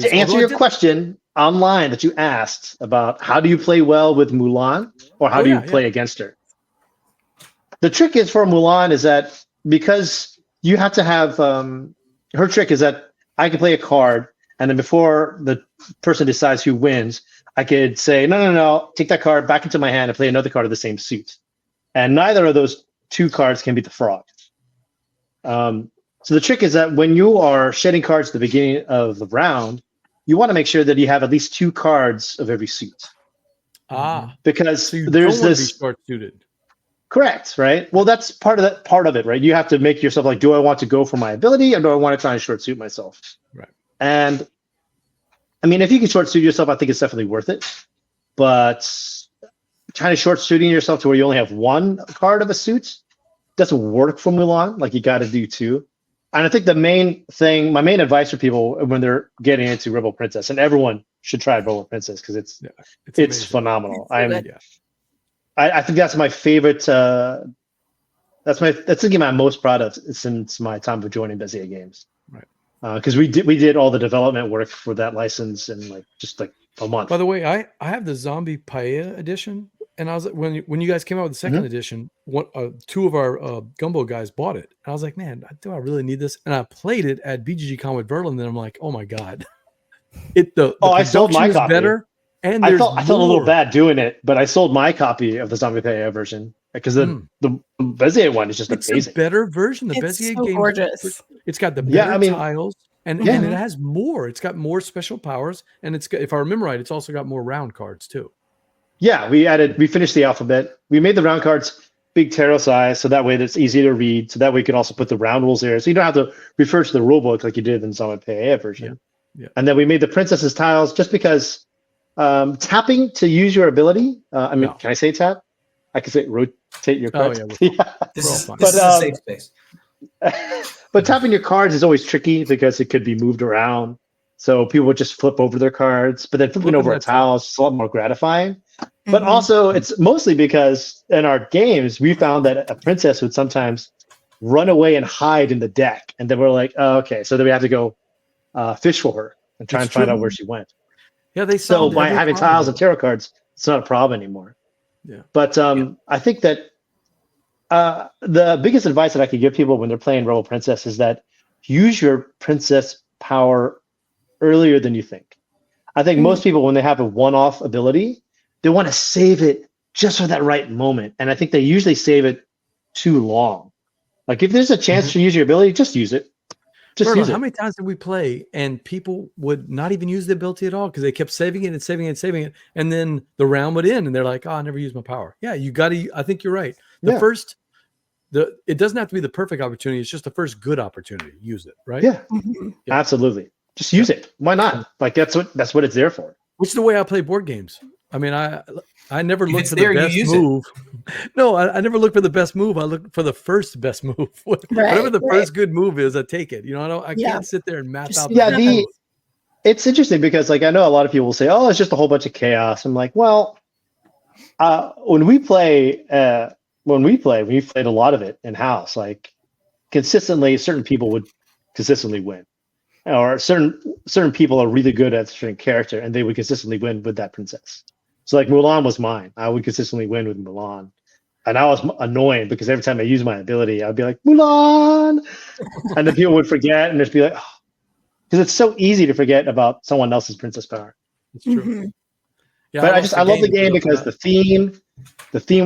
To answer your question online that you asked about how do you play well with Mulan or how do you play against her? The trick is for Mulan is that because you have to have her trick is that I can play a card and then before the person decides who wins, I could say, no, take that card back into my hand and play another card of the same suit. And neither of those two cards can beat the frog. So the trick is that when you are shedding cards at the beginning of the round, you want to make sure that you have at least two cards of every suit. Because so there's this short-suited. Correct, right? Well, that's part of it, right? You have to make yourself like, do I want to go for my ability or do I want to try and short suit myself? Right. And I mean, if you can short suit yourself, I think it's definitely worth it. But trying to short suiting yourself to where you only have one card of a suit doesn't work for Mulan. Like you got to do two. And I think my main advice for people when they're getting into Rebel Princess, and everyone should try Rebel Princess because it's phenomenal. I think that's my favorite. That's the game I'm most proud of since my time of joining Bezier Games. Right. Because we did all the development work for that license in just a month. By the way, I have the Zombie Paella edition, and I was when you guys came out with the second edition, two of our Gumbo guys bought it, and I was like, man, do I really need this? And I played it at BGG Con with Berlin, and I'm like, oh my god, I sold my copy. Better, and I felt a little bad doing it, but I sold my copy of the Zombie Paella version because the Bezier one is just amazing. It's a better version. The Bezier game, gorgeous. It's got the better tiles. And it has more. It's got more special powers, and it's got, if I remember right, it's also got more round cards too. Yeah, we finished the alphabet. We made the round cards big tarot size, so that way it's easy to read. So that way you can also put the round rules there, so you don't have to refer to the rule book like you did in the Zombie Paella version. Yeah. And then we made the princess's tiles just because tapping to use your ability. Can I say tap? I can say rotate your cards. This is a safe space. But tapping your cards is always tricky because it could be moved around. So people would just flip over their cards, but then flipping over a tile is a lot more gratifying. But also it's mostly because in our games, we found that a princess would sometimes run away and hide in the deck. And then we're like, oh, okay. So then we have to go fish for her and try and find out where she went. Yeah, so by having tiles and tarot cards, it's not a problem anymore. Yeah. But I think that the biggest advice that I could give people when they're playing Rebel Princess is that use your princess power earlier than you think. I think most people, when they have a one-off ability, they want to save it just for that right moment. And I think they usually save it too long. Like if there's a chance to use your ability, just use it. How many times did we play and people would not even use the ability at all because they kept saving it and saving it and saving it, and then the round would end and they're like, "Oh, I never used my power." Yeah, you got to. I think you're right. It doesn't have to be the perfect opportunity. It's just the first good opportunity. Use it, right? Yeah, absolutely. Just use it. Why not? Like that's what it's there for. Which is the way I play board games. I mean, I never look for the best move. No, I never look for the best move. I look for the first best move. Whatever the first good move is, I take it. You know, I can't sit there and map out. It's interesting because like I know a lot of people will say, "Oh, it's just a whole bunch of chaos." I'm like, well, when we played a lot of it in house. Like consistently, certain people would consistently win, or certain people are really good at a certain character, and they would consistently win with that princess. So like Mulan was mine. I would consistently win with Mulan. And I was annoying because every time I used my ability, I'd be like, Mulan! And then people would forget and just be like, oh. Because it's so easy to forget about someone else's princess power. It's true. Yeah, but I love the game because the theme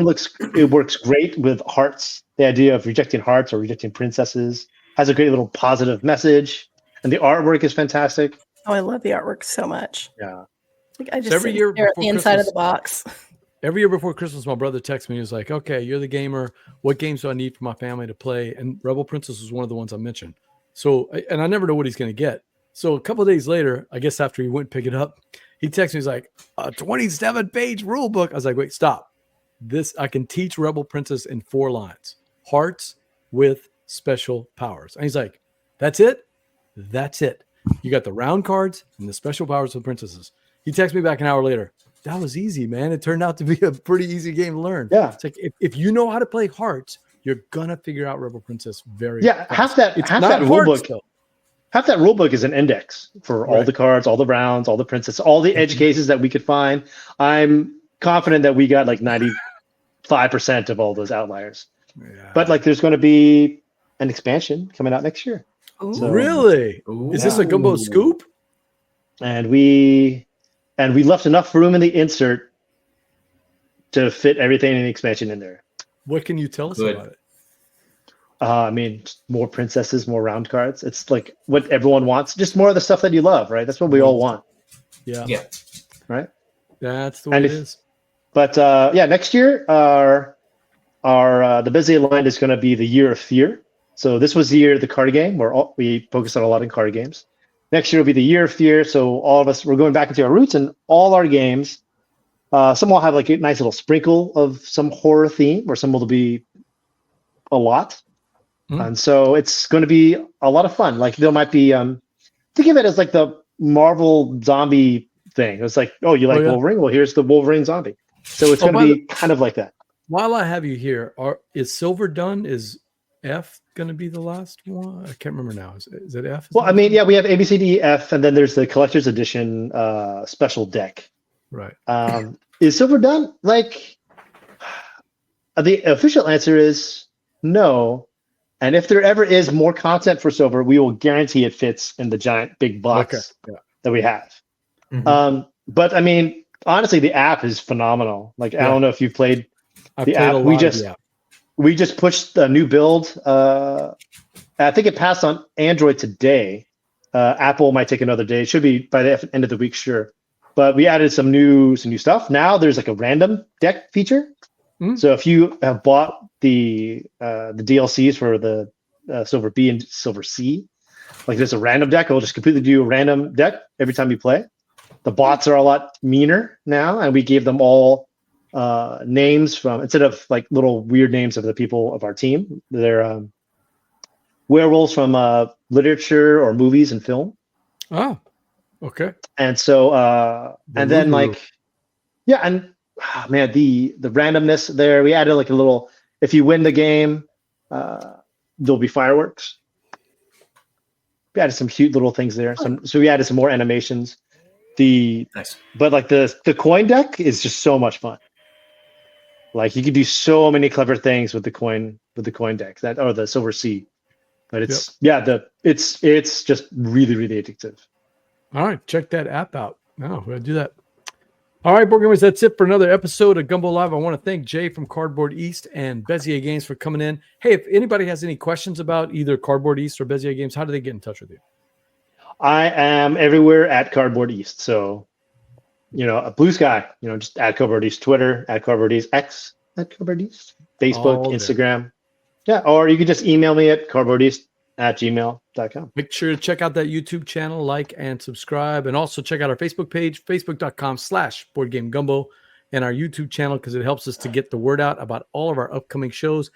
works great with hearts. The idea of rejecting hearts or rejecting princesses has a great little positive message. And the artwork is fantastic. Oh, I love the artwork so much. Yeah. Like I just every year at the inside of the box. Every year before Christmas, my brother texts me. He was like, "Okay, you're the gamer. What games do I need for my family to play?" And Rebel Princess was one of the ones I mentioned. So, and I never know what he's going to get. So a couple of days later, I guess after he went and pick it up, he texts me. He's like, "A 27-page rule book." I was like, "Wait, stop. This I can teach Rebel Princess in 4 lines. Hearts with special powers." And he's like, "That's it? That's it. You got the round cards and the special powers of princesses." He texted me back an hour later. That was easy, man. It turned out to be a pretty easy game to learn. Yeah. It's like if you know how to play hearts, you're gonna figure out Rebel Princess very fast. Half that rule book. half that rule book is an index for all the cards, all the rounds, all the princess, all the edge cases that we could find. I'm confident that we got like 95% of all those outliers. Yeah. But like, there's going to be an expansion coming out next year. So, really? Is this a Gumbo scoop? And we left enough room in the insert to fit everything in the expansion in there. What can you tell us about it? I mean, more princesses, more round cards. It's like what everyone wants. Just more of the stuff that you love, right? That's what we all want. Yeah. Right? That's the way it is. But next year, the Bezier line is going to be the Year of Fear. So this was the year of the card game where we focused on a lot in card games. Next year will be the Year of Fear. So all of us, we're going back into our roots, and all our games, some will have like a nice little sprinkle of some horror theme, or some will be a lot. And so it's going to be a lot of fun. Like there might be, think of it as like the Marvel zombie thing. It's like, oh, you like Wolverine? Well, here's the Wolverine zombie. So it's going to be kind of like that. While I have you here, is Silver done? Is F going to be the last one? I can't remember now. Is it F? Well, I mean, we have A, B, C, D, F, and then there's the collector's edition special deck. Right. Is Silver done? Like, the official answer is no. And if there ever is more content for Silver, we will guarantee it fits in the giant big box that we have. But I mean, honestly, the app is phenomenal. Like, I don't know if you've played the app. We just pushed a new build. I think it passed on Android today. Apple might take another day. It should be by the end of the week, sure. But we added some new stuff. Now there's like a random deck feature. So if you have bought the DLCs for the Silver B and Silver C, like there's a random deck. It'll just completely do a random deck every time you play. The bots are a lot meaner now, and we gave them all names from, instead of like little weird names of the people of our team, they're werewolves from literature or movies and film. Oh, okay. And so and then like man, the randomness there, we added like a little, if you win the game, there'll be fireworks. We added some cute little things there. So we added some more animations. But like the coin deck is just so much fun. Like you can do so many clever things with the coin deck, or the Silver C. But it's it's just really, really addictive. All right, check that app out. No, we're gonna do that. All right, board gamers, that's it for another episode of Gumbo Live. I want to thank Jay from Cardboard East and Bezier Games for coming in. Hey, if anybody has any questions about either Cardboard East or Bezier Games, how do they get in touch with you? I am everywhere at Cardboard East. So, a blue sky, just at Cardboard East, Twitter, at Cardboard East, X, at Cardboard East, Facebook, Instagram. Yeah, or you can just email me at cardboardeast@gmail.com. Make sure to check out that YouTube channel, like and subscribe, and also check out our Facebook page, facebook.com/BoardGameGumbo, and our YouTube channel, because it helps us to get the word out about all of our upcoming shows.